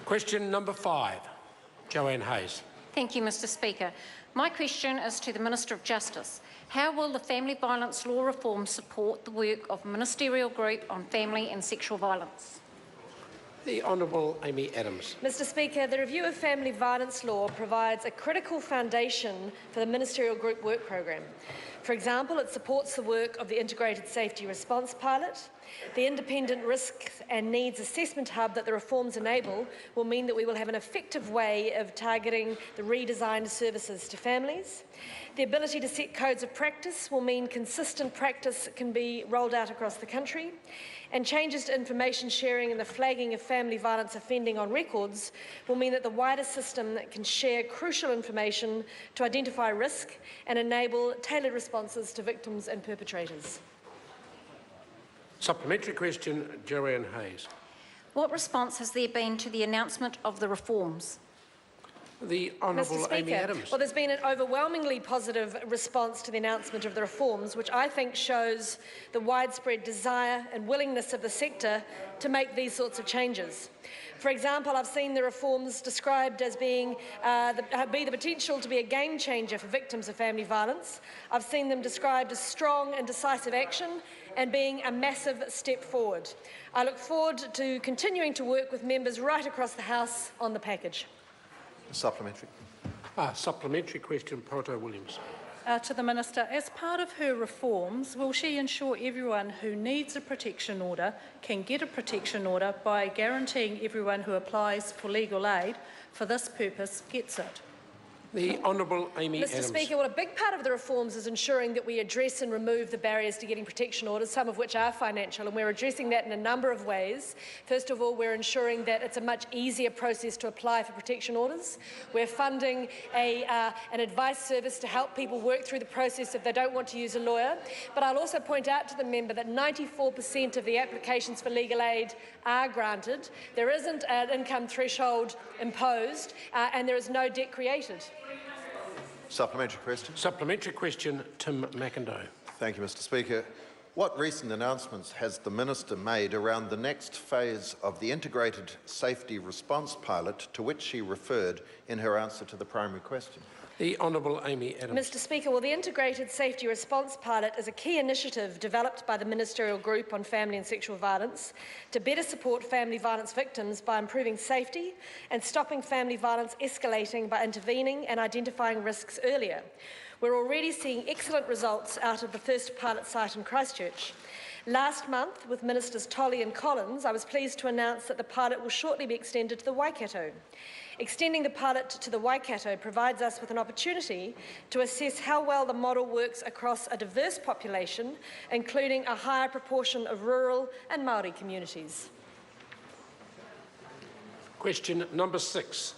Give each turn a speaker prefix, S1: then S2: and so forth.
S1: Question number 5, Joanne Hayes.
S2: Thank you, Mr Speaker. My question is to the Minister of Justice. How will the family violence law reform support the work of Ministerial Group on family and sexual violence?
S1: The Honourable Amy Adams.
S3: Mr Speaker, the review of family violence law provides a critical foundation for the Ministerial Group work programme. For example, it supports the work of the Integrated Safety Response Pilot. The independent risks and needs assessment hub that the reforms enable will mean that we will have an effective way of targeting the redesigned services to families. The ability to set codes of practice will mean consistent practice can be rolled out across the country. And changes to information sharing and the flagging of family violence offending on records will mean that the wider system can share crucial information to identify risk and enable tailored responses to victims and perpetrators.
S1: Supplementary question, Joanne Hayes.
S2: What response has there been to the announcement of the reforms?
S1: The Honourable Amy Adams.
S3: Well, there's been an overwhelmingly positive response to the announcement of the reforms, which I think shows the widespread desire and willingness of the sector to make these sorts of changes. For example, I've seen the reforms described as being the potential to be a game changer for victims of family violence. I've seen them described as strong and decisive action and being a massive step forward. I look forward to continuing to work with members right across the House on the package.
S4: Supplementary.
S1: Supplementary question, Poto Williams.
S5: To the Minister, as part of her reforms, will she ensure everyone who needs a protection order can get a protection order by guaranteeing everyone who applies for legal aid for this purpose gets it?
S1: The Honourable Amy
S3: Mr.
S1: Adams.
S3: Speaker, well, a big part of the reforms is ensuring that we address and remove the barriers to getting protection orders, some of which are financial, and we're addressing that in a number of ways. First of all, we're ensuring that it's a much easier process to apply for protection orders. We're funding an advice service to help people work through the process if they don't want to use a lawyer. But I'll also point out to the member that 94% of the applications for legal aid are granted. There isn't an income threshold imposed, and there is no debt created.
S4: Supplementary question.
S1: Supplementary question, Tim McIndoe.
S4: Thank you, Mr Speaker. What recent announcements has the Minister made around the next phase of the Integrated Safety Response Pilot to which she referred in her answer to the primary question?
S1: The Honourable Amy Adams.
S3: Mr Speaker, well, the Integrated Safety Response Pilot is a key initiative developed by the Ministerial Group on Family and Sexual Violence to better support family violence victims by improving safety and stopping family violence escalating by intervening and identifying risks earlier. We're already seeing excellent results out of the first pilot site in Christchurch. Last month, with Ministers Tolley and Collins, I was pleased to announce that the pilot will shortly be extended to the Waikato. Extending the pilot to the Waikato provides us with an opportunity to assess how well the model works across a diverse population, including a higher proportion of rural and Māori communities.
S1: Question number 6,